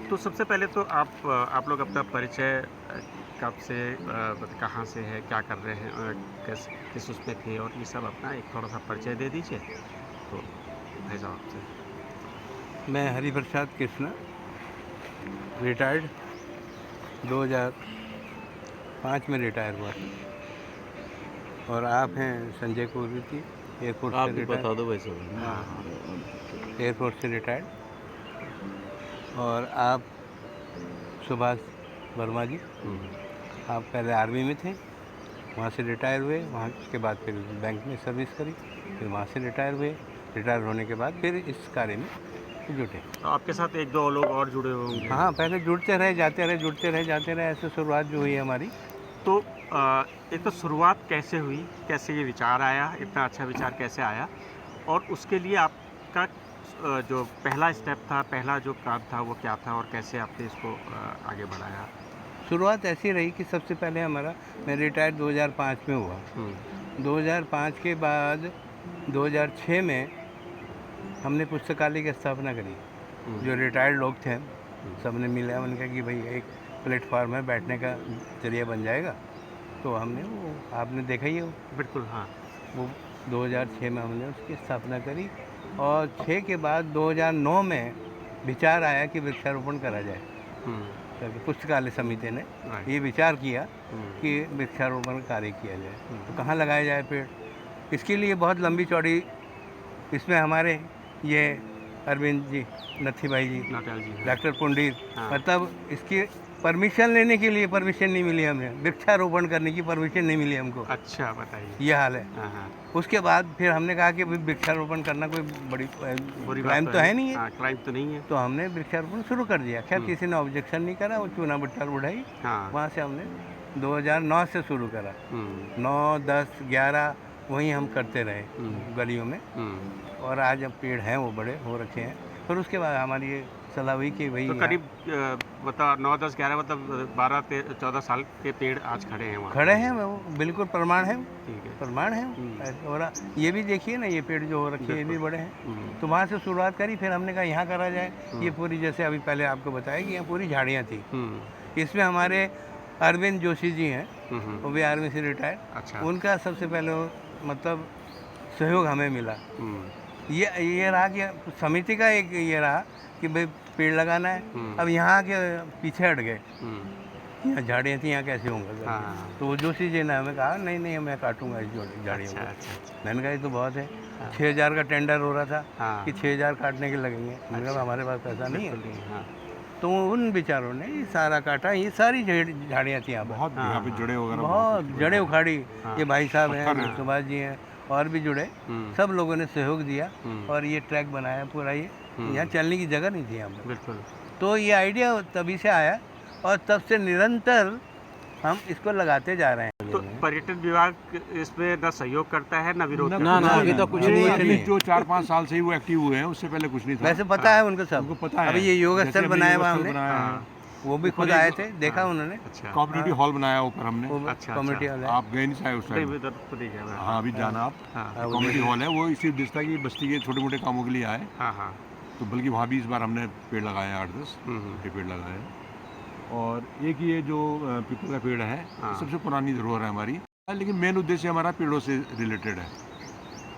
तो सबसे पहले तो आप लोग अपना परिचय कब से कहाँ से है, क्या कर रहे हैं और किस उसमें थे, और ये सब अपना एक थोड़ा सा परिचय दे दीजिए। तो भाई साहब आपसे। मैं हरिप्रसाद कृष्णा, रिटायर्ड 2005 में रिटायर हुआ था। और आप हैं संजय कुर्वेती, एयरफोर्स आप से भी रिटायर। बता दो भाई साहब। हाँ, एयरफोर्स से रिटायर्ड। और आप सुभाष वर्मा जी, आप पहले आर्मी में थे, वहाँ से रिटायर हुए, वहाँ के बाद फिर बैंक में सर्विस करी, फिर वहाँ से रिटायर हुए। रिटायर होने के बाद फिर इस कार्य में जुटे। तो आपके साथ एक दो लोग और जुड़े होंगे। हाँ, पहले जुड़ते रहे जाते रहे, जुड़ते रहे जाते रहे, ऐसे शुरुआत जो हुई हमारी। तो एक तो शुरुआत कैसे हुई, कैसे ये विचार आया, इतना अच्छा विचार कैसे आया, और उसके लिए आपका जो पहला स्टेप था, पहला जो काम था वो क्या था, और कैसे आपने इसको आगे बढ़ाया? शुरुआत ऐसी रही कि सबसे पहले मैं रिटायर 2005 में हुआ। 2005 के बाद 2006 में हमने पुस्तकालय की स्थापना करी। जो रिटायर्ड लोग थे सबने मिला, उन्होंने कहा कि भाई एक प्लेटफार्म है, बैठने का जरिया बन जाएगा। तो हमने वो, आपने देखा ही हो। बिल्कुल, हाँ। वो 2006 में हमने उसकी स्थापना करी। और 6 के बाद 2009 में विचार आया कि वृक्षारोपण करा जाए। पुस्तकालय समिति ने ये विचार किया कि वृक्षारोपण कार्य किया जाए। तो कहाँ लगाया जाए पेड़, इसके लिए बहुत लंबी चौड़ी, इसमें हमारे ये अरविंद जी, नथी भाई जी, डॉक्टर पुंडीर, मतलब इसकी परमिशन लेने के लिए परमिशन नहीं मिली हमें, वृक्षारोपण करने की परमिशन नहीं मिली हमको। अच्छा, बताइए। ये हाल है। उसके बाद फिर हमने कहा कि वृक्षारोपण करना कोई बड़ी क्राइम तो है नहीं है। क्राइम तो नहीं है। तो हमने वृक्षारोपण शुरू कर दिया। खैर किसी ने ऑब्जेक्शन नहीं करा, वो चूना बट्टा उड़ाई। वहाँ से हमने 2009 से शुरू करा। 9, 10, 11 वहीं हम करते रहे गलियों में। और आज अब पेड़ हैं वो बड़े हो रखे हैं। फिर उसके बाद हमारी ये सलाह हुई कि भाई तो करीब बता 9, 10, 11 मतलब 12, 14 साल के पेड़ आज खड़े हैं वहाँ। खड़े हैं, वो बिल्कुल प्रमाण है। ठीक है, प्रमाण है। और ये भी देखिए ना, ये पेड़ जो हो रखे हैं ये भी बड़े हैं। तो वहाँ से शुरुआत करी, फिर हमने कहा यहाँ करा जाए। ये पूरी, जैसे अभी पहले आपको बताया कि यहाँ पूरी झाड़ियाँ थी। इसमें हमारे अरविंद जोशी जी हैं, वो भी आर्मी से रिटायर। अच्छा। उनका सबसे पहले मतलब सहयोग हमें मिला। ये रहा कि समिति का एक ये रहा कि भाई पेड़ लगाना है। अब यहाँ के पीछे हट गए, यहाँ झाड़ियाँ थी, यहाँ कैसे होंगे। तो वो जोशी जी ने हमें कहा नहीं मैं काटूंगा इस झाड़ियों को। मैंने कहा ये तो बहुत है। 6,000 का टेंडर हो रहा था कि 6,000 काटने के लगेंगे। मैंने कहा हमारे पास पैसा नहीं है। तो उन बेचारों ने ये सारा काटा। ये सारी झाड़ियाँ थी यहाँ पर, बहुत जड़े वगैरह, बहुत जड़े उखाड़ी। ये भाई साहब हैं, सुभाष जी हैं, और भी जुड़े, सब लोगों ने सहयोग दिया। और ये ट्रैक बनाया पूरा। ये यहाँ चलने की जगह नहीं थी यहाँ पर। बिल्कुल। तो ये आइडिया तभी से आया, और तब से निरंतर हम इसको लगाते जा रहे हैं। तो पर्यटन विभाग इसमें न सहयोग करता है न विरोध। ना अभी तो कुछ नहीं। जो 4-5 साल से ही वो एक्टिव हुए हैं, उससे पहले कुछ नहीं था। वैसे पता है उनको सब, उनको पता है। अभी ये योग स्थल बनाया हुआ हमने, वो भी खुद आए थे, देखा उन्होंने। कम्युनिटी हॉल बनाया ऊपर हमने। कम्युनिटी हॉल है। आप गए नहीं शायद उस टाइम? हाँ, अभी जाना आप। कम्युनिटी हॉल है वो, इसी उद्देश्य था कि बस्ती के छोटे मोटे कामों के लिए आए। तो बल्कि वहाँ भी इस बार हमने पेड़ लगाए हैं, 8-10 पेड़ लगाए हैं। और एक ये जो पीपल का पेड़ है, सबसे पुरानी धरोहर है हमारी, लेकिन मेन उद्देश्य हमारा पेड़ों से रिलेटेड है।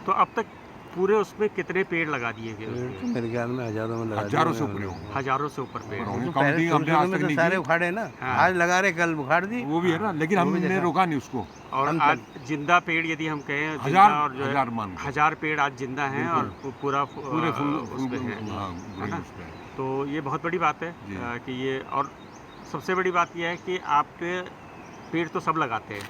तो अब तक पूरे उसमें कितने पेड़ लगा दिए गए? मेरे ख्याल में हज़ारों में, हज़ारों से ऊपर होंगे। हज़ारों से ऊपर पेड़ होंगे। हमने आज तक नहीं, सारे उखाड़े ना, आज लगा रहे, कल उखाड़ दी। वो भी है ना, लेकिन हमने रोका नहीं उसको। और आज जिंदा पेड़ यदि हम कहें, 1000 पेड़ आज जिंदा हैं और पूरे फूल है ना। तो ये बहुत बड़ी बात है कि ये, और सबसे बड़ी बात यह है कि आप पेड़ तो सब लगाते हैं,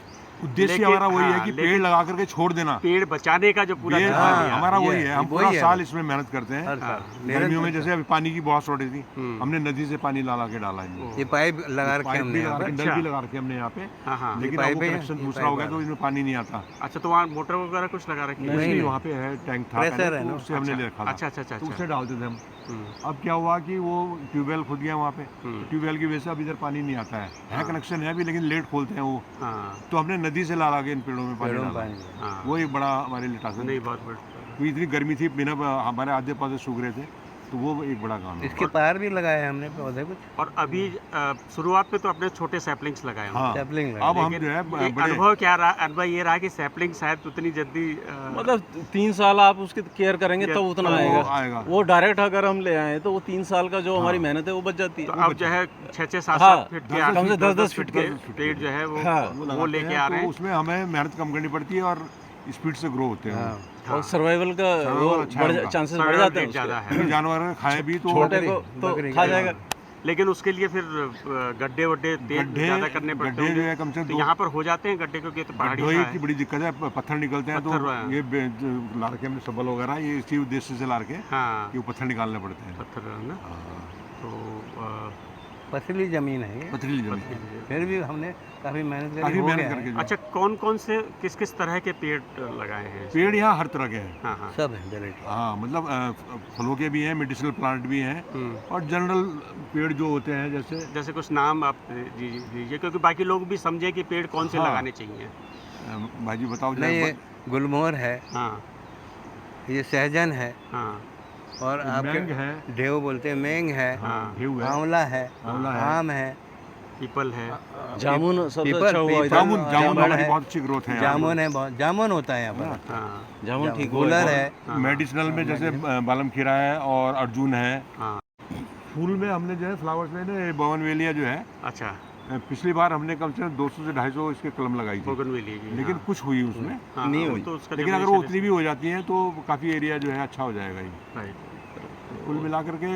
उद्देश्य लेकिन- हमारा वही है हाँ, कि लेकिन- पेड़ लगा करके छोड़ देना, पेड़ बचाने का जो पूरा ये ध्यान दिया। हमारा ये वही है, है। हम वही पूरा है। साल इसमें मेहनत करते हैं। हर साल गर्मियों में निरंतर जैसे अभी पानी की बहुत शॉर्टेज थी, हम्म। हमने नदी से पानी ला के डाला है। ये पाइप लगा रखे पाइप हमने भी यहाँ लगा पर। रखे, नल भी लगा रखे हमने यहाँ पे, हाँ हाँ लेकिन अब पाइप वो है, कनेक्शन ये दूसरा पाइप हो गया तो वाला। इसमें पानी नहीं आता। अच्छा, तो वहाँ मोटर वगैरह कुछ लगा रखी है? नहीं, वहाँ पे है टैंक था प्रेशर पहले, है तो ना। उससे हमने ले रखा था, अच्छा अच्छा अच्छा तो अच्छा। उससे डालते थे हम। हम्म, अब क्या हुआ कि वो ट्यूबवेल खुद गया वहाँ पे, हम्म, ट्यूबवेल की वजह से अब इधर पानी नहीं आता है। हाँ। कनेक्शन है अभी, लेकिन लेट खोलते हैं वो, हाँ तो हमने नदी से ला के इन पेड़ों में पानी पेड़ों में डाला। पानी हाँ। वो एक बड़ा हमारे लिए टास्क है। नहीं, बहुत बड़ा। क्योंकि इतनी गर्मी थी, बिना हमारे आधे पौधे सूख रहे थे, तो वो एक बड़ा काम है। इसके पार भी लगाए हमने पौधे कुछ और अभी शुरुआत में तो अपने छोटे सैपलिंग्स लगाए होंगे। हाँ, सैपलिंग अब लगाए। हम लेकिन जो है ये बड़े अनुभव क्या रहा? अनुभव ये रहा कि सैपलिंग शायद उतनी जल्दी मतलब 3 साल आप उसकी केयर करेंगे तो उतना वो आएगा। आएगा। वो डायरेक्ट अगर हम ले आए तो वो 3 साल का जो हमारी हाँ। मेहनत है वो बच जाती तो है। अब जो है 6-6 7-7 हाँ, फीट के 10-10 कम से 10-10 फीट के पेड़ जो है वो हाँ। वो वो लगाते लेके हैं, आ रहे तो हैं। उसमें हमें मेहनत कम करनी पड़ती है और स्पीड से ग्रो होते हैं वो। हाँ और सर्वाइवल का Survival वो अच्छा है उनका। चांसेस बढ़ Survival जाते हैं rate ज़्यादा उसके। है। क्योंकि जानवर अगर खाए भी तो छोटे को तो बकरी खा का- जाएगा। लेकिन उसके लिए फिर गड्ढे वड्ढे गड्ढे ज़्यादा करने पड़ते गड्ढे जो होंगे। है कम से तो कम यहाँ पर हो जाते हैं गड्ढे, क्योंकि ये तो पहाड़ी गड्ढों सा की है। बड़ी दिक्कत है, पत्थर निकलते हैं, पत्थर, तो हाँ। ये ला रखे हमने सबल वगैरह, ये इसी उद्देश्य से ला रखे हाँ, कि वो पत्थर निकालने पड़ते हैं। पत्थर है ना। हाँ, तो पथरीली जमीन है ये, पथरीली जमीन। फिर भी हमने काफी मेहनत करी, काफी हो मेहनत गया है। करके जो- अच्छा, कौन कौन से किस किस तरह के पेड़ लगाए हैं? पेड़ यहाँ हर तरह के हैं। हाँ हाँ। सब है वेराइटी। हाँ, मतलब फलों के भी हैं, मेडिसिनल प्लांट भी हैं, और जनरल पेड़ जो होते हैं जैसे जैसे कुछ नाम आप दीजिए, क्योंकि बाकी लोग भी समझे कि पेड़ कौन से हाँ। लगाने चाहिए। भाजी बताओ। नहीं, ये गुलमोहर है, हाँ ये सहजन है, हाँ और मैंग आपके है, ढेव बोलते हैं, मेंग है, हाँ। घेव है, आंवला है, आंवला है, आम है, पीपल है। जामुन सबसे पीपल- अच्छा हुआ पीपल- इधर। जामुन जामुन जामुन हमारी है, बहुत अच्छी ग्रोथ है यहाँ। जामुन है, बहुत जामुन होता है यहाँ पर। हाँ जामुन ठीक हुआ गूलर है। है, हाँ। मेडिसिनल में जैसे बालम खीरा है और अर्जुन है। हाँ। फूल में हमने जो है फ्लावर्स में ना बोगनवेलिया जो है, अच्छा, पिछली बार हमने कम से कम 200 से 250 इसके कलम लगाई थी, बोगनविलिया की। लेकिन कुछ हुई उसमें। हाँ, नहीं हाँ, हुई। तो उसका लेकिन अगर वो generation उतनी भी हो जाती हैं तो काफ़ी एरिया जो है अच्छा हो जाएगा ही। है। Right. कुल मिला करके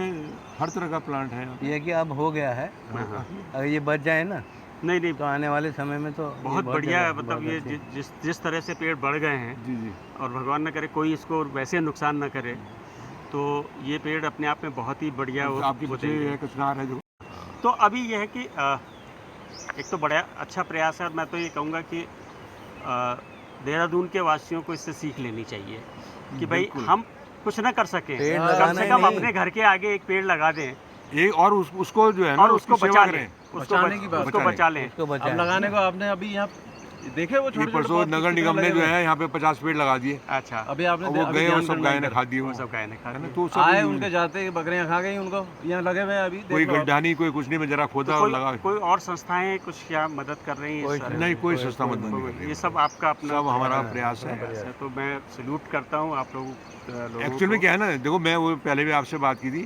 हर तरह का प्लांट है। ये कि अब हो गया है, हाँ, हाँ। अगर ये बच जाए ना नहीं नहीं, तो आने वाले समय में तो ये बहुत बढ़िया जगह- है। मतलब बहुत ये अच्छी- जिस तरह से पेड़ बढ़ गए हैं, जी जी। और भगवान न करे कोई इसको वैसे नुकसान न करे, तो ये पेड़ अपने आप में बहुत ही बढ़िया तो आपकी वो बच्चे देंगे। एक कचनार है जो। तो अभी यह है कि एक तो बड़ा अच्छा प्रयास है, और मैं तो ये कहूँगा कि देहरादून के वासियों को इससे सीख लेनी चाहिए कि भाई बिल्कुल। हम कुछ ना कर सकें, पेड़ कम लगाना से ही कम नहीं। अपने घर के आगे एक पेड़ लगा दें, एक और उसको जो है ना और उसको उसकी बचा सेवा लें, करें। बचाने की बात। उसको बचा बचा लें। उसको अब बचाए। लगाने को आपने अभी यहाँ देखे वो एक छोटे परसों नगर निगम ने जो है यहाँ पे 50 पेड़ लगा दिए, अच्छा, अभी आपने और वो अभी गए और ध्यान सब करना गाय ने इधर। खा दिए वो वो, सब गाय ने खा है ना। दिए। तो सब आए उनके जाते बकरियां खा गई उनको, यहाँ लगे हुए हैं अभी कोई देखो आप। गड्ढा नहीं, कोई कुछ नहीं, मैं जरा खोदा तो और लगा। कोई और संस्थाएं कुछ क्या मदद कर रही हैं कोई इस तरह? नहीं, कोई कोई- संस्था कोई- मदद नहीं कर रही। ये सब आपका अपना सब हमारा हाँ, प्रयास है। प्रयास है। तो मैं सल्यूट करता हूँ आप लोगों एक्चुअल में क्या है ना, देखो मैं वो पहले भी आपसे बात की थी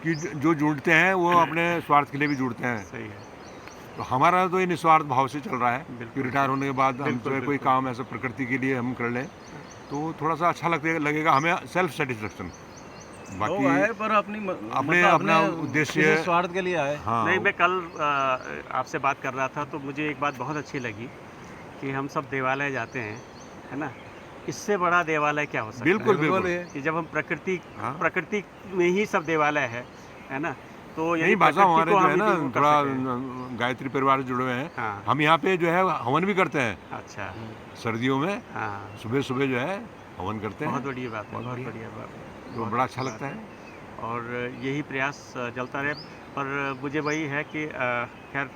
कि जो जुड़ते हैं वो अपने स्वार्थ के लिए भी जुड़ते हैं। सही है। तो हमारा तो ये निस्वार्थ भाव से चल रहा है कि बिल्कुल। रिटायर होने के बाद हम बिल्कुल, जो है कोई बिल्कुल। काम ऐसा प्रकृति के लिए हम कर लें तो थोड़ा सा अच्छा लगेगा हमें, सेल्फ सेटिस्फेक्शन। लोग बाकी आए पर अपनी अपने अपना उद्देश्य किसी स्वार्थ के लिए आए। हाँ, नहीं, मैं कल आपसे बात कर रहा था तो मुझे एक बात बहुत अच्छी लगी कि हम सब देवालय जाते हैं, है ना। इससे बड़ा देवालय क्या हो सकता बिल्कुल है बिल्कुल। ये- कि जब हम हाँ। प्रकृति में ही सब देवालय है ना। तो यदि नहीं, भाषा प्रकृति हमारे को जो हम है ना यदि वो कर थोड़ा सकें। गायत्री परिवार से जुड़े हुए हैं। हाँ, हम यहाँ पे जो है हवन भी करते हैं अच्छा, सर्दियों में, हाँ, सुबह सुबह जो है हवन करते बहुत हैं, बढ़िया बात है, बहुत बहुत बढ़िया। बढ़िया बात है, तो बहुत बड़ा अच्छी अच्छा बात लगता है। है। और यही प्रयास चलता रहे। पर मुझे वही है कि खैर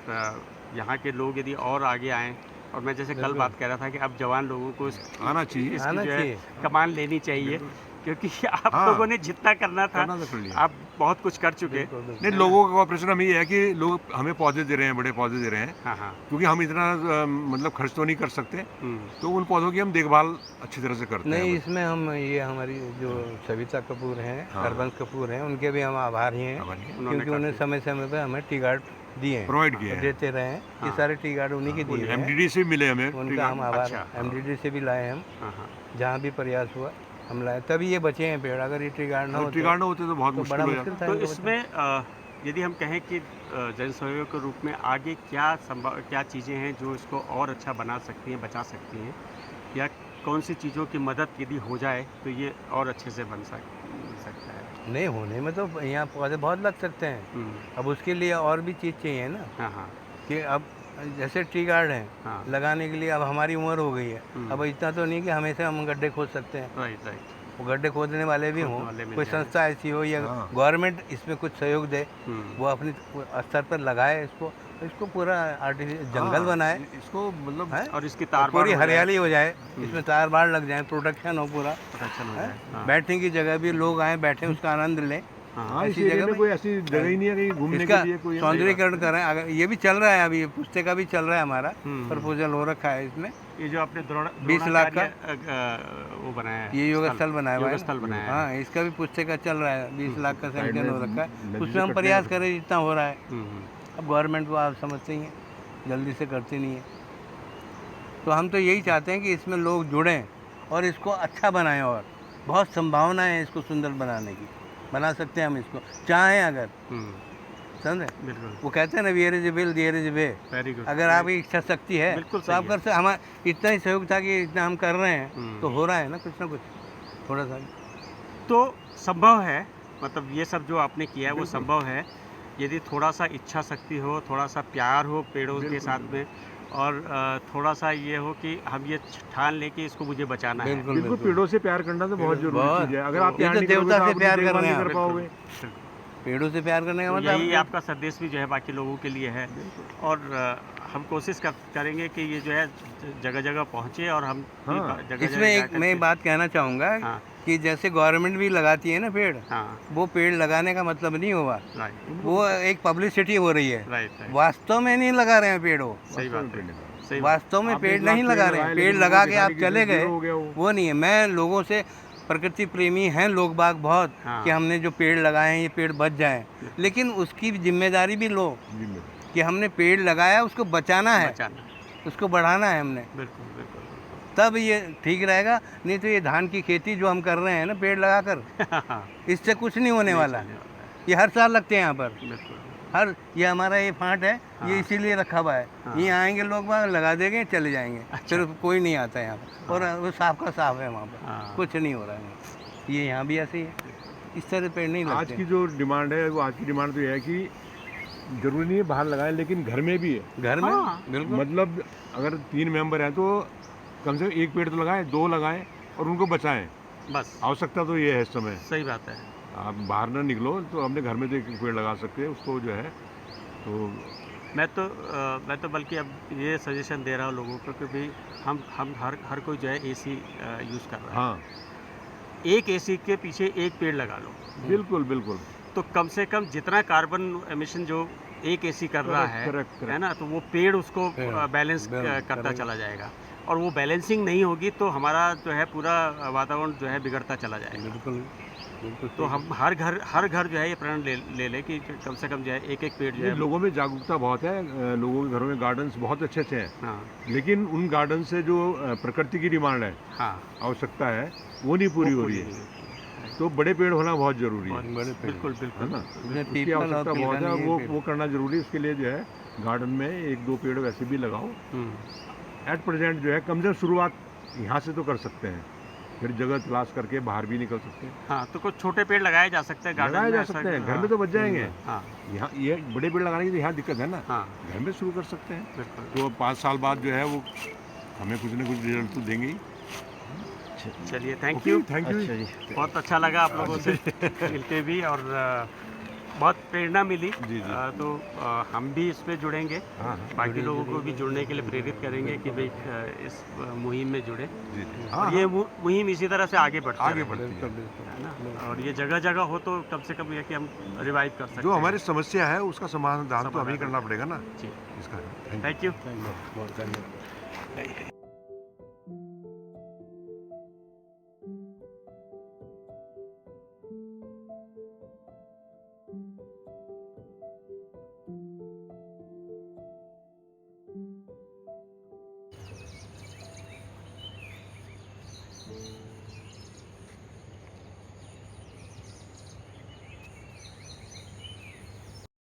यहाँ के लोग यदि और आगे आएँ, और मैं जैसे कल बिल्कुल। बात कह रहा था कि अब जवान लोगों को आना चाहिए, इसकी आना जो है चाहिए। कमान लेनी चाहिए, क्योंकि आप हाँ। लोगों ने जितना करना था करना तो कर लिया। आप बहुत कुछ कर चुके। बिल्कुल, बिल्कुल। नहीं, लोगों का ऑपरेशन हमें ये है कि लोग हमें पौधे दे रहे हैं, बड़े पौधे दे रहे हैं, हाँ हाँ। क्योंकि हम इतना मतलब खर्च तो नहीं कर सकते, हम्म, तो उन पौधों की हम देखभाल अच्छी तरह से करते नहीं, हैं। इसमें हम ये हमारी जो सविता कपूर हैं, हाँ। हरबंस कपूर हैं, उनके भी हम आभारी हैं, उन्होंने क्योंकि उन्हें समय समय पे हमें टी गार्ड दिए हैं, प्रोवाइड किए हैं। देते रहे हैं। ये हाँ। सारे टी गार्ड उन्हीं के दिए हैं, एमडीडी से मिले हमें। उनका हम आभार, अच्छा, हाँ। एमडीडी से भी लाए हम, हाँ हाँ। जहाँ भी प्रयास हुआ हम लाए, तभी ये बचे हैं पेड़। अगर ये टी गार्ड ना अगर होते ट्री गार्ड ना होते तो बहुत तो मुश्किल बड़ा हो मुश्किल जाता। था तो इनको इसमें यदि हम कहें कि जन सहयोग के रूप में आगे क्या चीज़ें हैं जो इसको और अच्छा बना सकती हैं, बचा सकती हैं, या कौन सी चीज़ों की मदद यदि हो जाए तो ये और अच्छे से बन सकता है? नहीं, होने में तो यहाँ पौधे बहुत लग सकते हैं। अब उसके लिए और भी चीज़ चाहिए ना। हाँ, हाँ। कि अब जैसे ट्री गार्ड है, हाँ। लगाने के लिए अब हमारी उम्र हो गई है, अब इतना तो नहीं कि हमेशा हम गड्ढे खोद सकते हैं। Right, right. वो गड्ढे खोदने वाले भी हों, कोई संस्था ऐसी हो या गवर्नमेंट इसमें कुछ सहयोग दे, वो अपने स्तर पर लगाए इसको पूरा आर्टिफिशियल जंगल बनाए, इसको मतलब और इसकी तार पूरी हरियाली हो जाए, इसमें तार बाड़ लग जाए, प्रोटेक्शन हो पूरा, प्रोटेक्शन हो जाए, बैठने की जगह भी लोग आए बैठे उसका आनंद लें। ऐसी जगह में कोई ऐसी जगह ही नहीं है कहीं घूमने के लिए कोई सौंदर्यीकरण करें। अगर ये भी चल रहा है, अभी पुस्तिका भी चल रहा है, हमारा प्रपोजल हो रखा है इसमें। ये जो आपने 20 लाख का वो बनाया है, ये योग स्थल बनाया हुआ है। हाँ, इसका भी पुस्तिका चल रहा है, 20 लाख का सैंक्शन हो रखा है। उसमें हम प्रयास करें जितना हो रहा है। अब गवर्नमेंट को आप समझते ही हैं, जल्दी से करती नहीं है, तो हम तो यही चाहते हैं कि इसमें लोग जुड़ें और इसको अच्छा बनाएं, और बहुत संभावना है इसको सुंदर बनाने की, बना सकते हैं हम इसको चाहें अगर, समझे। बिल्कुल। वो कहते हैं ना, where is will there is way. Very good. अगर आपकी इच्छा शक्ति है तो आप कर सकते। हमारा इतना ही सहयोग था कि इतना हम कर रहे हैं, तो हो रहा है ना कुछ थोड़ा सा तो संभव है। मतलब ये सब जो आपने किया है वो संभव है यदि थोड़ा सा इच्छा शक्ति हो, थोड़ा सा प्यार हो पेड़ों के साथ में, और थोड़ा सा ये हो कि हम ये ठान लें कि इसको मुझे बचाना है। बिल्कुल, पेड़ों से प्यार करना तो बहुत जरूरी चीज़ है। अगर आप देवता से प्यार कर रहे कर पाओगे, पेड़ों से प्यार करने का मतलब यही आपका संदेश भी जो है बाकी लोगों के लिए है, और हम कोशिश करेंगे कि ये जो है जगह जगह पहुँचे, और हम इसमें एक मैं बात कहना चाहूँगा कि जैसे गवर्नमेंट भी लगाती है ना पेड़, वो पेड़ लगाने का मतलब नहीं हुआ, वो एक पब्लिसिटी हो रही है, वास्तव में नहीं लगा रहे हैं पेड़। वो सही बात है, वास्तव में पेड़ नहीं लगा रहे हैं। पेड़ लगा के आप चले गए, वो नहीं है। मैं लोगों से, प्रकृति प्रेमी हैं लोग बाग बहुत, कि हमने जो पेड़ लगाए हैं ये पेड़ बच जाएं, लेकिन उसकी जिम्मेदारी भी लो कि हमने पेड़ लगाया, उसको बचाना है, उसको बढ़ाना है हमने। बिल्कुल बिल्कुल। तब ये ठीक रहेगा। नहीं तो ये धान की खेती जो हम कर रहे हैं ना पेड़ लगाकर, इससे कुछ नहीं होने वाला। ये हर साल लगते हैं यहाँ पर, ये हमारा ये फांट है, ये इसीलिए रखा हुआ है। ये आएंगे लोग वहाँ लगा देंगे, चले जाएंगे। फिर कोई नहीं आता यहाँ पर, और वो साफ का साफ है वहाँ पर, कुछ नहीं हो रहा है। ये यहाँ भी ऐसे ही है, इस तरह पेड़ नहीं लगते। आज की जो डिमांड है, वो आज की डिमांड तो ये है कि जरूरी नहीं है बाहर लगाएं, लेकिन घर में भी है। घर में बिल्कुल, मतलब अगर 3 मेंबर हैं तो कम से कम 1 पेड़ तो लगाएं, 2 लगाएं और उनको बचाएं। बस आवश्यकता तो ये है इस समय। सही बात है। आप बाहर ना निकलो तो अपने घर में तो 1 पेड़ लगा सकते हैं, उसको जो है। तो मैं तो बल्कि अब ये सजेशन दे रहा हूँ लोगों को कि भाई हम हर कोई जो है AC यूज़ कर रहा है। हाँ, एक AC के पीछे 1 पेड़ लगा लो। बिल्कुल बिल्कुल। तो कम से कम जितना कार्बन एमिशन जो एक AC कर रहा है ना, तो वो पेड़ उसको बैलेंस करता चला जाएगा, और वो बैलेंसिंग नहीं होगी तो हमारा जो है पूरा वातावरण जो है बिगड़ता चला जाएगा। बिल्कुल। तो हम हर घर जो है ये प्रण ले कि कम से कम जो है 1 पेड़ जो है। लोगों में जागरूकता बहुत है, लोगों के घरों में गार्डन्स बहुत अच्छे हैं, लेकिन उन गार्डन से जो प्रकृति की डिमांड है, आवश्यकता है, वो नहीं पूरी हो रही है। तो बड़े पेड़ होना बहुत जरूरी है। बिल्कुल बिल्कुल, है ना, उसकी आवश्यकता बहुत है, वो करना जरूरी है। उसके लिए जो है गार्डन में 1-2 पेड़ वैसे भी लगाओ। एट प्रेजेंट जो है कम से कम शुरुआत यहाँ से तो कर सकते हैं, फिर जगह तलाश करके बाहर भी निकल सकते हैं। हाँ, तो कुछ छोटे पेड़ लगाए जा सकते हैं, लगाए जा सकते हैं, घर में तो बच जाएंगे। यहाँ ये बड़े पेड़ लगाने की तो यहाँ दिक्कत है ना, घर में शुरू कर सकते हैं। तो 5 साल बाद जो है वो हमें कुछ न कुछ रिजल्ट तो देंगे ही। चलिए, थैंक यू। बहुत अच्छा लगा आप लोगों से मिलके भी, और बहुत प्रेरणा मिली। तो हम भी इसमें जुड़ेंगे, बाकी लोगों को भी जुड़ने के लिए प्रेरित करेंगे कि भाई इस मुहिम में जुड़े। और ये मुहिम इसी तरह से आगे बढ़ती है ना, और ये जगह जगह हो तो कम से कम ये कि हम रिवाइव कर सकते हैं। जो हमारी समस्या है उसका समाधान तो हमें करना पड़ेगा ना जी, इसका। Thank you.